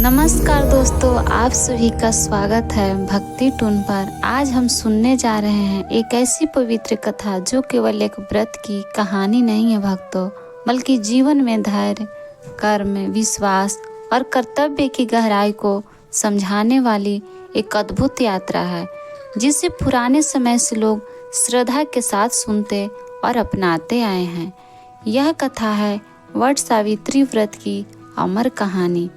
नमस्कार दोस्तों, आप सभी का स्वागत है भक्ति टून पर। आज हम सुनने जा रहे हैं एक ऐसी पवित्र कथा जो केवल एक व्रत की कहानी नहीं है भक्तों, बल्कि जीवन में धैर्य, कर्म, विश्वास और कर्तव्य की गहराई को समझाने वाली एक अद्भुत यात्रा है, जिसे पुराने समय से लोग श्रद्धा के साथ सुनते और अपनाते आए हैं। यह कथा है वट सावित्री व्रत की अमर कहानी।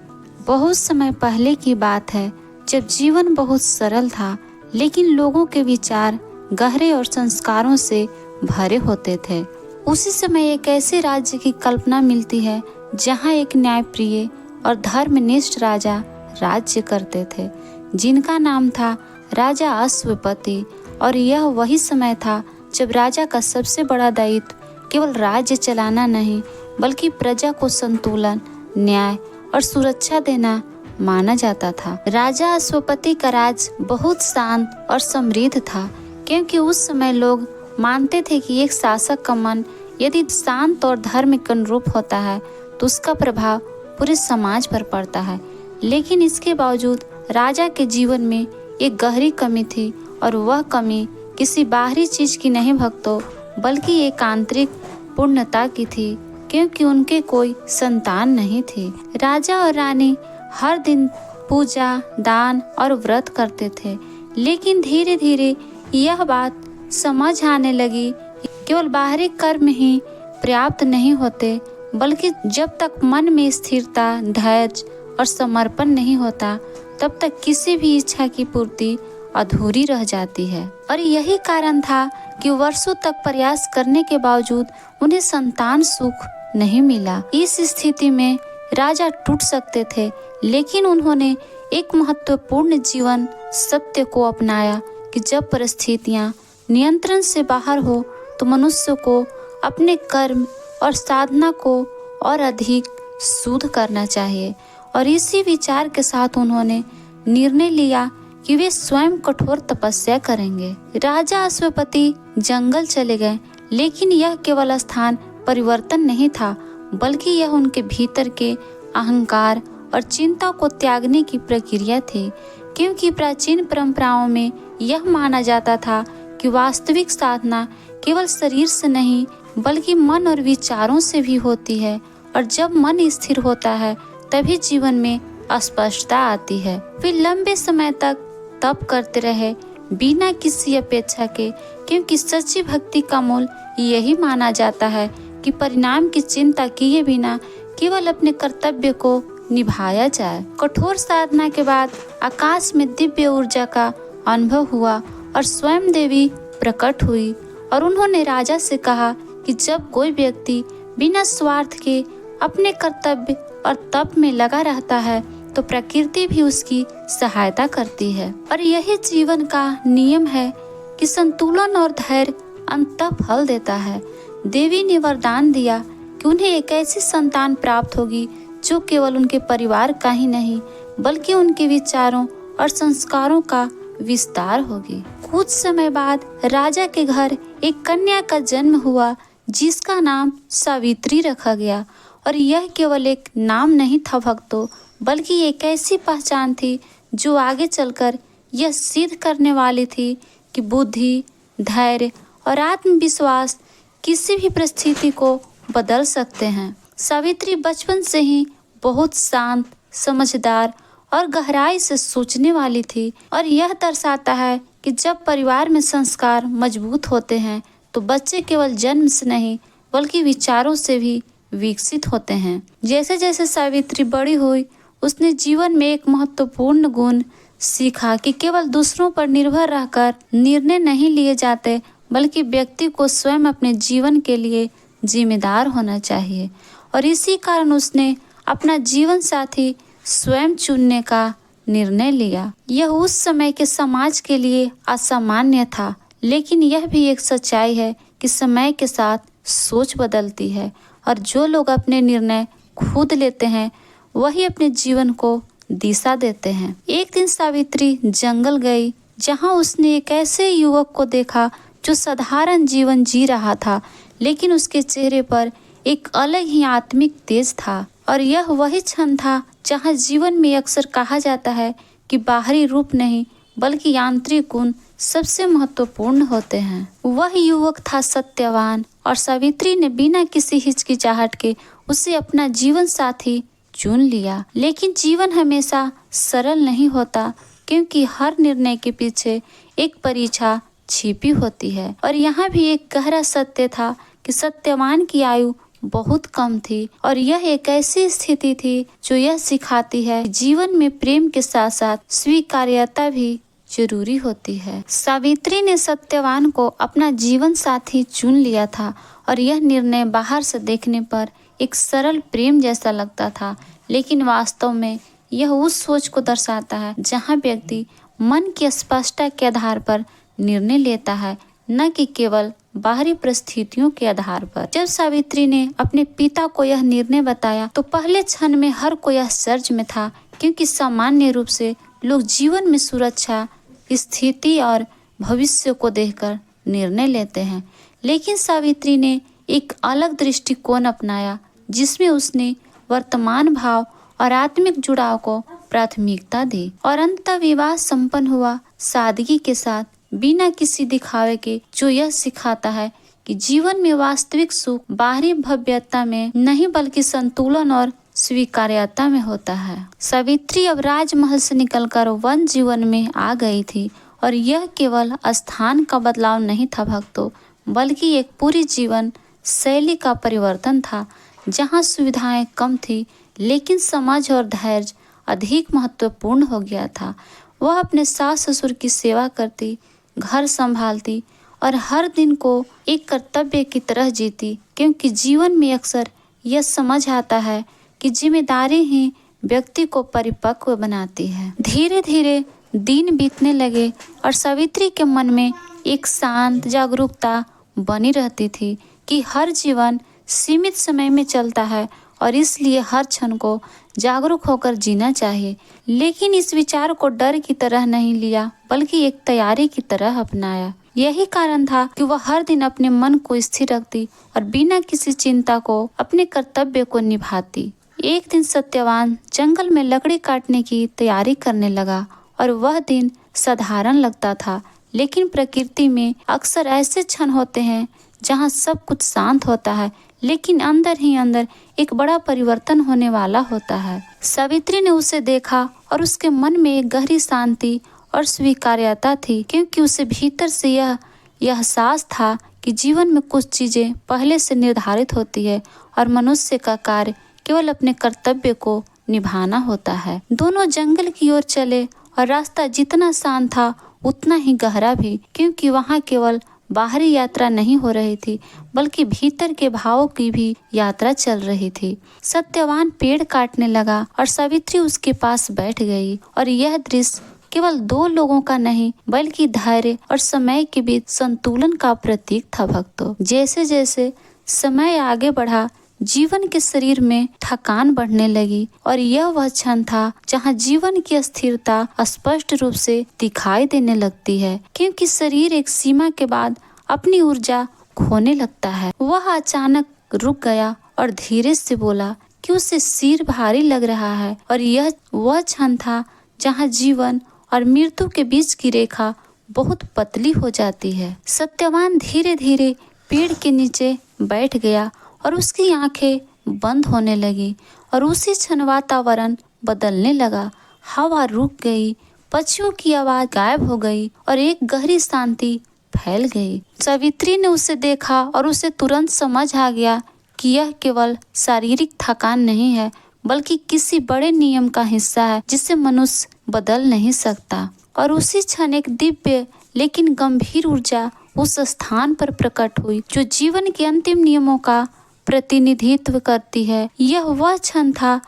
बहुत समय पहले की बात है, जब जीवन बहुत सरल था, लेकिन लोगों के विचार गहरे और संस्कारों से भरे होते थे। उसी समय एक ऐसे राज्य की कल्पना मिलती है जहां एक न्यायप्रिय और धर्मनिष्ठ राजा राज्य करते थे, जिनका नाम था राजा अश्वपति। और यह वही समय था जब राजा का सबसे बड़ा दायित्व केवल राज्य चलाना नहीं, बल्कि प्रजा को संतुलन, न्याय और सुरक्षा देना माना जाता था। राजा अश्वपति का राज बहुत शांत और समृद्ध था, क्योंकि उस समय लोग मानते थे कि एक शासक का मन यदि शांत और धर्म के अनुरूप होता है तो उसका प्रभाव पूरे समाज पर पड़ता है। लेकिन इसके बावजूद राजा के जीवन में एक गहरी कमी थी, और वह कमी किसी बाहरी चीज की नहीं भक्तों, बल्कि एक आंतरिक पूर्णता की थी, क्योंकि उनके कोई संतान नहीं थी। राजा और रानी हर दिन पूजा, दान और व्रत करते थे, लेकिन धीरे धीरे यह बात समझ आने लगी कि केवल बाहरी कर्म ही पर्याप्त नहीं होते, बल्कि जब तक मन में स्थिरता, धैर्य और समर्पण नहीं होता, तब तक किसी भी इच्छा की पूर्ति अधूरी रह जाती है। और यही कारण था कि वर्षों तक प्रयास करने के बावजूद उन्हें संतान सुख नहीं मिला। इस स्थिति में राजा टूट सकते थे, लेकिन उन्होंने एक महत्वपूर्ण जीवन सत्य को अपनाया कि जब परिस्थितियां नियंत्रण से बाहर हो तो मनुष्य को अपने कर्म और साधना को और अधिक शुद्ध करना चाहिए। और इसी विचार के साथ उन्होंने निर्णय लिया कि वे स्वयं कठोर तपस्या करेंगे। राजा अश्वपति जंगल चले गए, लेकिन यह केवल स्थान परिवर्तन नहीं था, बल्कि यह उनके भीतर के अहंकार और चिंता को त्यागने की प्रक्रिया थी। क्योंकि प्राचीन परंपराओं में यह माना जाता था कि वास्तविक साधना केवल शरीर से नहीं, बल्कि मन और विचारों से भी होती है। और जब मन स्थिर होता है, तभी जीवन में स्पष्टता आती है। वे लंबे समय तक तप करते रहे, बिना किसी अपेक्षा के, क्योंकि सच्ची भक्ति का मूल यही माना जाता है कि परिणाम की चिंता किए बिना केवल अपने कर्तव्य को निभाया जाए। कठोर साधना के बाद आकाश में दिव्य ऊर्जा का अनुभव हुआ और स्वयं देवी प्रकट हुई, और उन्होंने राजा से कहा कि जब कोई व्यक्ति बिना स्वार्थ के अपने कर्तव्य और तप में लगा रहता है, तो प्रकृति भी उसकी सहायता करती है। और यही जीवन का नियम है कि संतुलन और धैर्य अंततः फल देता है। देवी ने वरदान दिया कि उन्हें एक ऐसी संतान प्राप्त होगी जो केवल उनके परिवार का ही नहीं, बल्कि उनके विचारों और संस्कारों का विस्तार होगी। कुछ समय बाद राजा के घर एक कन्या का जन्म हुआ, जिसका नाम सावित्री रखा गया। और यह केवल एक नाम नहीं था भक्तों, बल्कि एक ऐसी पहचान थी जो आगे चलकर यह सिद्ध करने वाली थी कि बुद्धि, धैर्य और आत्मविश्वास किसी भी परिस्थिति को बदल सकते हैं। सावित्री बचपन से ही बहुत शांत, समझदार और गहराई से सोचने वाली थी। और यह दर्शाता है कि जब परिवार में संस्कार मजबूत होते हैं, तो बच्चे केवल जन्म से नहीं, बल्कि विचारों से भी विकसित होते हैं। जैसे जैसे सावित्री बड़ी हुई, उसने जीवन में एक महत्वपूर्ण गुण सीखा कि केवल दूसरों पर निर्भर रहकर निर्णय नहीं लिए जाते, बल्कि व्यक्ति को स्वयं अपने जीवन के लिए जिम्मेदार होना चाहिए। और इसी कारण उसने अपना जीवन साथी स्वयं चुनने का निर्णय लिया। यह उस समय के समाज के लिए असामान्य था, लेकिन यह भी एक सच्चाई है कि समय के साथ सोच बदलती है, और जो लोग अपने निर्णय खुद लेते हैं, वही अपने जीवन को दिशा देते हैं। एक दिन सावित्री जंगल गई, जहां उसने एक ऐसे युवक को देखा जो साधारण जीवन जी रहा था, लेकिन उसके चेहरे पर एक अलग ही आत्मिक तेज था। और यह वही क्षण था जहाँ जीवन में अक्सर कहा जाता है कि बाहरी रूप नहीं बल्कि आंतरिक गुण सबसे महत्वपूर्ण होते हैं। वह युवक था सत्यवान और सावित्री ने बिना किसी हिचकिचाहट के उसे अपना जीवन साथी चुन लिया। लेकिन जीवन हमेशा सरल नहीं होता, क्योंकि हर निर्णय के पीछे एक परीक्षा छिपी होती है। और यहाँ भी एक गहरा सत्य था कि सत्यवान की आयु बहुत कम थी और यह एक ऐसी स्थिति थी जो यह सिखाती है जीवन में प्रेम के साथ साथ स्वीकार्यता भी जरूरी होती है। सावित्री ने सत्यवान को अपना जीवन साथी चुन लिया था और यह निर्णय बाहर से देखने पर एक सरल प्रेम जैसा लगता था, लेकिन वास्तव में यह उस सोच को दर्शाता है जहां व्यक्ति मन की स्पष्टता के आधार पर निर्णय लेता है, न कि केवल बाहरी परिस्थितियों के आधार पर। जब सावित्री ने अपने पिता को यह निर्णय बताया तो पहले क्षण में हर कोई आश्चर्य में था, क्योंकि सामान्य रूप से लोग जीवन में सुरक्षा, स्थिति और भविष्य को देखकर निर्णय लेते हैं। लेकिन सावित्री ने एक अलग दृष्टिकोण अपनाया, जिसमें उसने वर्तमान भाव और आत्मिक जुड़ाव को प्राथमिकता दी और अंततः विवाह संपन्न हुआ सादगी के साथ, बिना किसी दिखावे के, जो यह सिखाता है कि जीवन में वास्तविक सुख बाहरी भव्यता में नहीं बल्कि संतुलन और स्वीकार्यता में होता है। सावित्री अब राजमहल से निकलकर वन जीवन में आ गई थी और यह केवल स्थान का बदलाव नहीं था भक्तों, बल्कि एक पूरी जीवन शैली का परिवर्तन था, जहां सुविधाएं कम थी लेकिन समझ और धैर्य अधिक महत्वपूर्ण हो गया था। वह अपने सास ससुर की सेवा करती, घर संभालती और हर दिन को एक कर्तव्य की तरह जीती, क्योंकि जीवन में अक्सर यह समझ आता है कि जिम्मेदारी ही व्यक्ति को परिपक्व बनाती है। धीरे धीरे दिन बीतने लगे और सावित्री के मन में एक शांत जागरूकता बनी रहती थी कि हर जीवन सीमित समय में चलता है और इसलिए हर क्षण को जागरूक होकर जीना चाहिए। लेकिन इस विचार को डर की तरह नहीं लिया, बल्कि एक तैयारी की तरह अपनाया। यही कारण था कि वह हर दिन अपने मन को स्थिर रखती और बिना किसी चिंता को अपने कर्तव्य को निभाती। एक दिन सत्यवान जंगल में लकड़ी काटने की तैयारी करने लगा और वह दिन साधारण लगता था, लेकिन प्रकृति में अक्सर ऐसे क्षण होते हैं जहां सब कुछ शांत होता है, लेकिन अंदर ही अंदर एक बड़ा परिवर्तन होने वाला होता है। सावित्री ने उसे देखा और उसके मन में एक गहरी शांति और स्वीकार्यता थी, क्योंकि उसे भीतर से यह एहसास था कि जीवन में कुछ चीजें पहले से निर्धारित होती है और मनुष्य का कार्य केवल अपने कर्तव्य को निभाना होता है। दोनों जंगल की ओर चले और रास्ता जितना शांत था उतना ही गहरा भी, क्योंकि वहाँ केवल बाहरी यात्रा नहीं हो रही थी बल्कि भीतर के भावों की भी यात्रा चल रही थी। सत्यवान पेड़ काटने लगा और सावित्री उसके पास बैठ गई और यह दृश्य केवल दो लोगों का नहीं बल्कि धैर्य और समय के बीच संतुलन का प्रतीक था भक्तों। जैसे जैसे समय आगे बढ़ा, जीवन के शरीर में थकान बढ़ने लगी और यह वह क्षण था जहां जीवन की अस्थिरता स्पष्ट रूप से दिखाई देने लगती है, क्योंकि शरीर एक सीमा के बाद अपनी ऊर्जा खोने लगता है। वह अचानक रुक गया और धीरे से बोला कि उसे सिर भारी लग रहा है और यह वह क्षण था जहां जीवन और मृत्यु के बीच की रेखा बहुत पतली हो जाती है। सत्यवान धीरे धीरे पेड़ के नीचे बैठ गया और उसकी आंखें बंद होने लगी और उसी क्षण वातावरण बदलने लगा। हवा रुक गई, पक्षियों की आवाज गायब हो गई और एक गहरी शांति फैल गई। सावित्री ने उसे देखा और उसे तुरंत समझ आ गया कि यह केवल शारीरिक थकान नहीं है बल्कि किसी बड़े नियम का हिस्सा है जिसे मनुष्य बदल नहीं सकता। और उसी क्षण एक दिव्य लेकिन गंभीर ऊर्जा उस स्थान पर प्रकट हुई जो जीवन के अंतिम नियमों का प्रतिनिधित्व करती है। यह वह क्षण था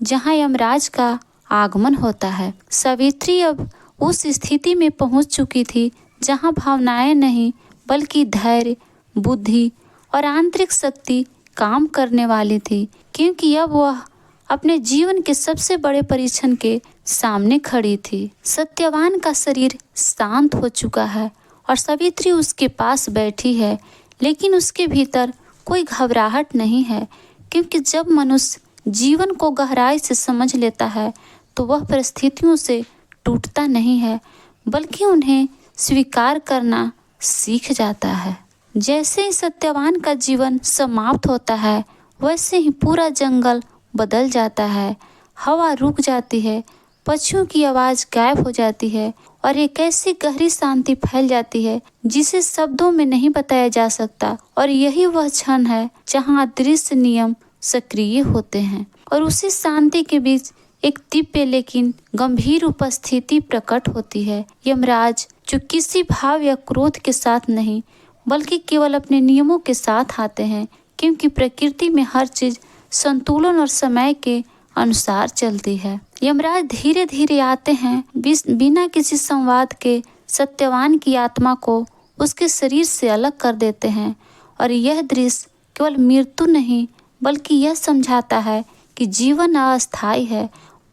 जहां यमराज का आगमन होता है। सावित्री अब उस स्थिति में पहुंच चुकी थी जहां भावनाएं नहीं बल्कि धैर्य, बुद्धि और आंतरिक शक्ति काम करने वाली थी, क्योंकि अब वह अपने जीवन के सबसे बड़े परीक्षण के सामने खड़ी थी। सत्यवान का शरीर शांत हो चुका है और सावित्री उसके पास बैठी है, लेकिन उसके भीतर कोई घबराहट नहीं है, क्योंकि जब मनुष्य जीवन को गहराई से समझ लेता है तो वह परिस्थितियों से टूटता नहीं है, बल्कि उन्हें स्वीकार करना सीख जाता है। जैसे ही सत्यवान का जीवन समाप्त होता है, वैसे ही पूरा जंगल बदल जाता है। हवा रुक जाती है, पक्षियों की आवाज़ गायब हो जाती है और एक ऐसी गहरी शांति फैल जाती है जिसे शब्दों में नहीं बताया जा सकता। और यही वह क्षण है जहाँ अदृश्य नियम सक्रिय होते हैं और उसी शांति के बीच एक दिव्य लेकिन गंभीर उपस्थिति प्रकट होती है। यमराज जो किसी भाव या क्रोध के साथ नहीं, बल्कि केवल अपने नियमों के साथ आते हैं, क्योंकि प्रकृति में हर चीज संतुलन और समय के अनुसार चलती है। यमराज धीरे धीरे आते हैं, बिना किसी संवाद के सत्यवान की आत्मा को उसके शरीर से अलग कर देते हैं। और यह दृश्य केवल मृत्यु नहीं, बल्कि यह समझाता है कि जीवन अस्थायी है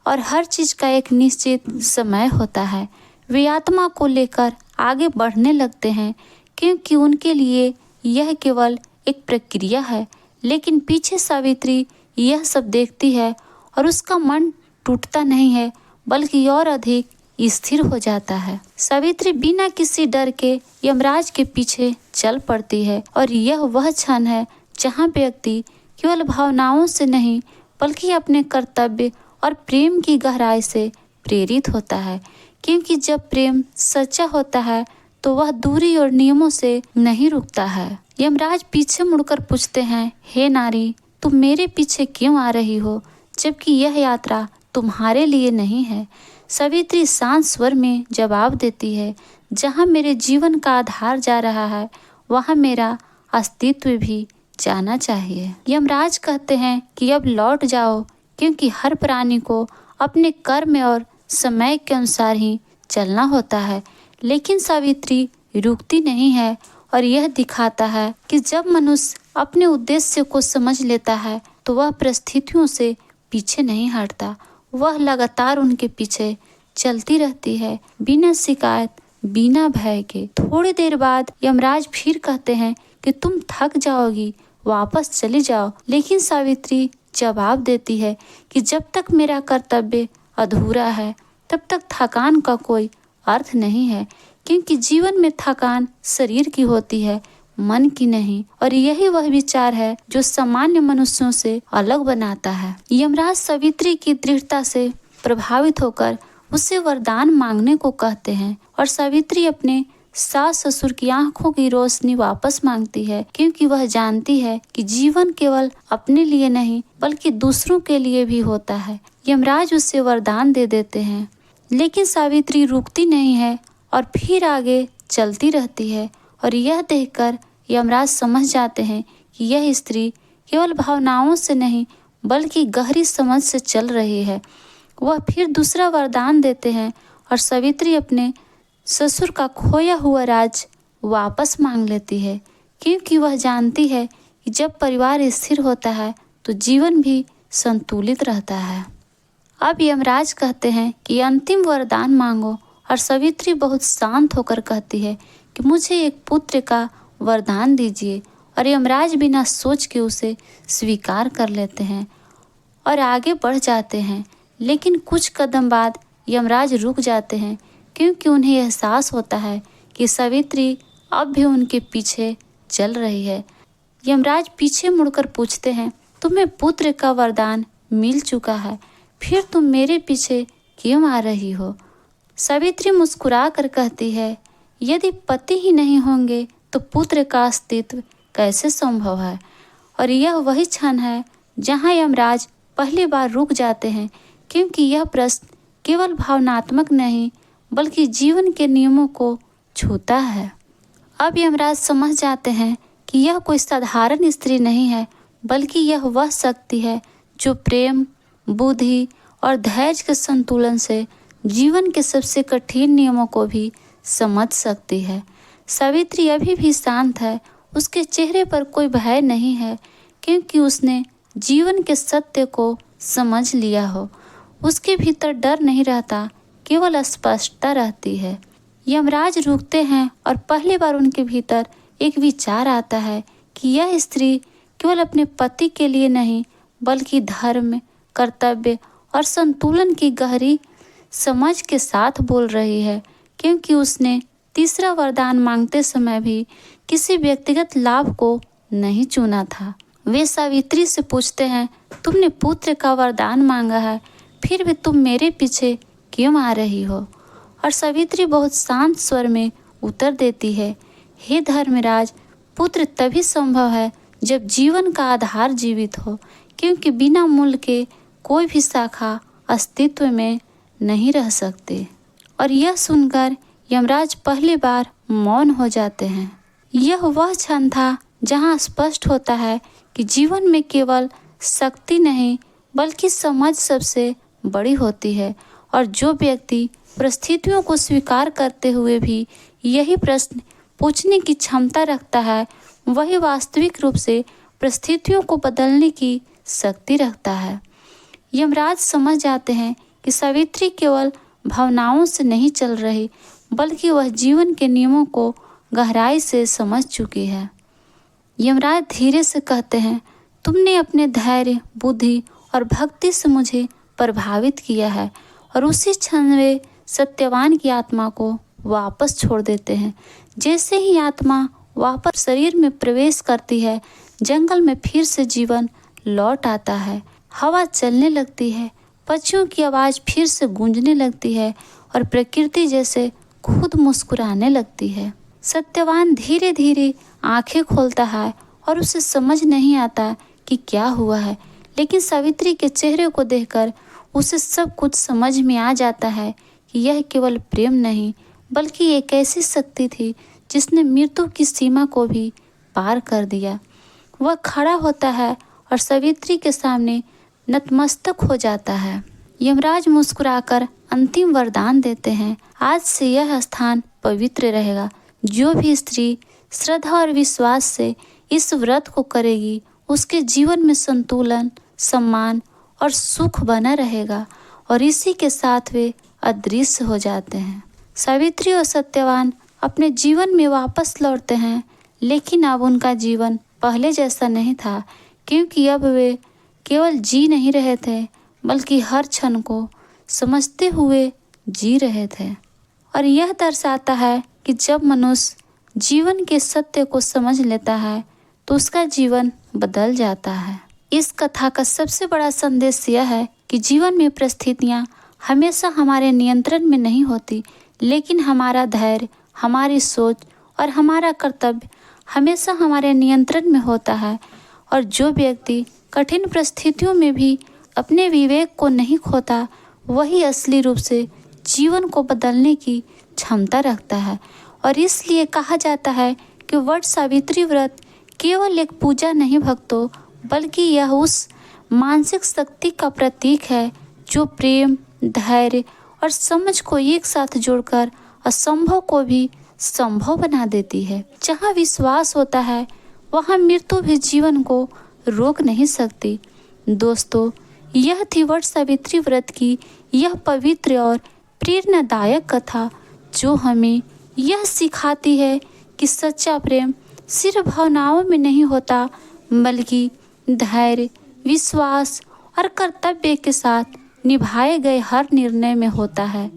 और हर चीज का एक निश्चित समय होता है। वे आत्मा को लेकर आगे बढ़ने लगते हैं, क्योंकि उनके लिए यह केवल एक प्रक्रिया है। लेकिन पीछे सावित्री यह सब देखती है और उसका मन टूटता नहीं है, बल्कि और अधिक स्थिर हो जाता है। सावित्री बिना किसी डर के यमराज के पीछे चल पड़ती है और यह वह क्षण है जहाँ व्यक्ति केवल भावनाओं से नहीं, बल्कि अपने कर्तव्य और प्रेम की गहराई से प्रेरित होता है। क्योंकि जब प्रेम सच्चा होता है तो वह दूरी और नियमों से नहीं रुकता है। यमराज पीछे मुड़कर पूछते हैं, हे नारी, तुम मेरे पीछे क्यों आ रही हो, जबकि यह यात्रा तुम्हारे लिए नहीं है। सावित्री शांत स्वर में जवाब देती है, जहाँ मेरे जीवन का आधार जा रहा है, वहाँ मेरा अस्तित्व भी जाना चाहिए। यमराज कहते हैं कि अब लौट जाओ, क्योंकि हर प्राणी को अपने कर्म और समय के अनुसार ही चलना होता है। लेकिन सावित्री रुकती नहीं है और यह दिखाता है कि जब मनुष्य अपने उद्देश्य को समझ लेता है तो वह परिस्थितियों से पीछे नहीं हटता। वह लगातार उनके पीछे चलती रहती है, बिना शिकायत, बिना भय के। थोड़ी देर बाद यमराज फिर कहते हैं कि तुम थक जाओगी, वापस चली जाओ। लेकिन सावित्री जवाब देती है कि जब तक मेरा कर्तव्य अधूरा है, तब तक थकान का कोई अर्थ नहीं है। क्योंकि जीवन में थकान शरीर की होती है, मन की नहीं। और यही वह विचार है जो सामान्य मनुष्यों से अलग बनाता है। यमराज सावित्री की दृढ़ता से प्रभावित होकर उससे वरदान मांगने को कहते हैं और सावित्री अपने सास ससुर की आंखों की रोशनी वापस मांगती है, क्योंकि वह जानती है कि जीवन केवल अपने लिए नहीं, बल्कि दूसरों के लिए भी होता है। यमराज उसे वरदान दे देते हैं, लेकिन सावित्री रुकती नहीं है और फिर आगे चलती रहती है। और यह देखकर यमराज समझ जाते हैं कि यह स्त्री केवल भावनाओं से नहीं, बल्कि गहरी समझ से चल रही है। वह फिर दूसरा वरदान देते हैं और सावित्री अपने ससुर का खोया हुआ राज वापस मांग लेती है, क्योंकि वह जानती है कि जब परिवार स्थिर होता है तो जीवन भी संतुलित रहता है। अब यमराज कहते हैं कि अंतिम वरदान मांगो और सावित्री बहुत शांत होकर कहती है कि मुझे एक पुत्र का वरदान दीजिए। और यमराज बिना सोच के उसे स्वीकार कर लेते हैं और आगे बढ़ जाते हैं। लेकिन कुछ कदम बाद यमराज रुक जाते हैं, क्योंकि उन्हें एहसास होता है कि सावित्री अब भी उनके पीछे चल रही है। यमराज पीछे मुड़कर पूछते हैं, तुम्हें पुत्र का वरदान मिल चुका है, फिर तुम मेरे पीछे क्यों आ रही हो? सावित्री मुस्कुरा कर कहती है, यदि पति ही नहीं होंगे तो पुत्र का अस्तित्व कैसे संभव है? और यह वही क्षण है जहाँ यमराज पहली बार रुक जाते हैं, क्योंकि यह प्रश्न केवल भावनात्मक नहीं, बल्कि जीवन के नियमों को छूता है। अब यमराज समझ जाते हैं कि यह कोई साधारण स्त्री नहीं है, बल्कि यह वह शक्ति है जो प्रेम, बुद्धि और धैर्य के संतुलन से जीवन के सबसे कठिन नियमों को भी समझ सकती है। सावित्री अभी भी शांत है, उसके चेहरे पर कोई भय नहीं है, क्योंकि उसने जीवन के सत्य को समझ लिया हो। उसके भीतर डर नहीं रहता, केवल स्पष्टता रहती है। यमराज रुकते हैं और पहली बार उनके भीतर एक विचार आता है कि यह स्त्री केवल अपने पति के लिए नहीं, बल्कि धर्म, कर्तव्य और संतुलन की गहरी समझ के साथ बोल रही है, क्योंकि उसने तीसरा वरदान मांगते समय भी किसी व्यक्तिगत लाभ को नहीं चुना था। वे सावित्री से पूछते हैं, तुमने पुत्र का वरदान मांगा है, फिर भी तुम मेरे पीछे क्यों आ रही हो? और सावित्री बहुत शांत स्वर में उत्तर देती है, हे धर्मराज, पुत्र तभी संभव है जब जीवन का आधार जीवित हो, क्योंकि बिना मूल के कोई भी शाखा अस्तित्व में नहीं रह सकती। और यह सुनकर यमराज पहली बार मौन हो जाते हैं। यह वह क्षण था जहाँ स्पष्ट होता है कि जीवन में केवल शक्ति नहीं बल्कि समझ सबसे बड़ी होती है। और जो व्यक्ति परिस्थितियों को स्वीकार करते हुए भी यही प्रश्न पूछने की क्षमता रखता है, वही वास्तविक रूप से परिस्थितियों को बदलने की शक्ति रखता है। यमराज समझ जाते हैं कि सावित्री केवल भावनाओं से नहीं चल रही, बल्कि वह जीवन के नियमों को गहराई से समझ चुकी है। यमराज धीरे से कहते हैं, तुमने अपने धैर्य, बुद्धि और भक्ति से मुझे प्रभावित किया है। और उसी क्षण वे सत्यवान की आत्मा को वापस छोड़ देते हैं। जैसे ही आत्मा वापस शरीर में प्रवेश करती है, जंगल में फिर से जीवन लौट आता है। हवा चलने लगती है, पक्षियों की आवाज़ फिर से गूंजने लगती है और प्रकृति जैसे खुद मुस्कुराने लगती है। सत्यवान धीरे धीरे आंखें खोलता है और उसे समझ नहीं आता कि क्या हुआ है, लेकिन सावित्री के चेहरे को देखकर उसे सब कुछ समझ में आ जाता है कि यह केवल प्रेम नहीं बल्कि एक ऐसी शक्ति थी जिसने मृत्यु की सीमा को भी पार कर दिया। वह खड़ा होता है और सावित्री के सामने नतमस्तक हो जाता है। यमराज मुस्कुराकर अंतिम वरदान देते हैं, आज से यह स्थान पवित्र रहेगा। जो भी स्त्री श्रद्धा और विश्वास से इस व्रत को करेगी, उसके जीवन में संतुलन, सम्मान और सुख बना रहेगा। और इसी के साथ वे अदृश्य हो जाते हैं। सावित्री और सत्यवान अपने जीवन में वापस लौटते हैं, लेकिन अब उनका जीवन पहले जैसा नहीं था, क्योंकि अब वे केवल जी नहीं रहे थे बल्कि हर क्षण को समझते हुए जी रहे थे। और यह दर्शाता है कि जब मनुष्य जीवन के सत्य को समझ लेता है तो उसका जीवन बदल जाता है। इस कथा का सबसे बड़ा संदेश यह है कि जीवन में परिस्थितियाँ हमेशा हमारे नियंत्रण में नहीं होती, लेकिन हमारा धैर्य, हमारी सोच और हमारा कर्तव्य हमेशा हमारे नियंत्रण में होता है। और जो व्यक्ति कठिन परिस्थितियों में भी अपने विवेक को नहीं खोता, वही असली रूप से जीवन को बदलने की क्षमता रखता है। और इसलिए कहा जाता है कि वट सावित्री व्रत केवल एक पूजा नहीं भक्तों, बल्कि यह उस मानसिक शक्ति का प्रतीक है जो प्रेम, धैर्य और समझ को एक साथ जोड़कर असंभव को भी संभव बना देती है। जहाँ विश्वास होता है, वहाँ मृत्यु भी जीवन को रोक नहीं सकती। दोस्तों, यह थी वट सावित्री व्रत की यह पवित्र और प्रेरणादायक कथा, जो हमें यह सिखाती है कि सच्चा प्रेम सिर्फ भावनाओं में नहीं होता, बल्कि धैर्य, विश्वास और कर्तव्य के साथ निभाए गए हर निर्णय में होता है।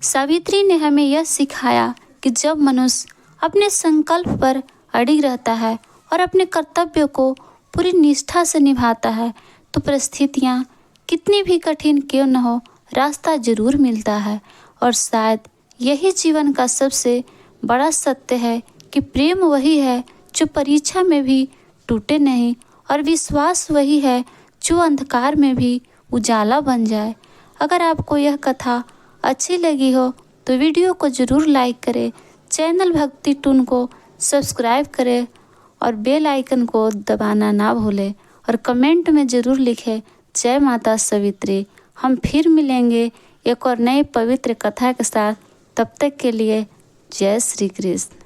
सावित्री ने हमें यह सिखाया कि जब मनुष्य अपने संकल्प पर अड़िग रहता है और अपने कर्तव्य को पूरी निष्ठा से निभाता है, तो परिस्थितियाँ कितनी भी कठिन क्यों न हो, रास्ता जरूर मिलता है। और शायद यही जीवन का सबसे बड़ा सत्य है कि प्रेम वही है जो परीक्षा में भी टूटे नहीं, और विश्वास वही है जो अंधकार में भी उजाला बन जाए। अगर आपको यह कथा अच्छी लगी हो तो वीडियो को ज़रूर लाइक करें, चैनल भक्ति टून को सब्सक्राइब करें और बेल आइकन को दबाना ना भूलें। और कमेंट में ज़रूर लिखें जय माता सावित्री। हम फिर मिलेंगे एक और नई पवित्र कथा के साथ। तब तक के लिए जय श्री कृष्ण।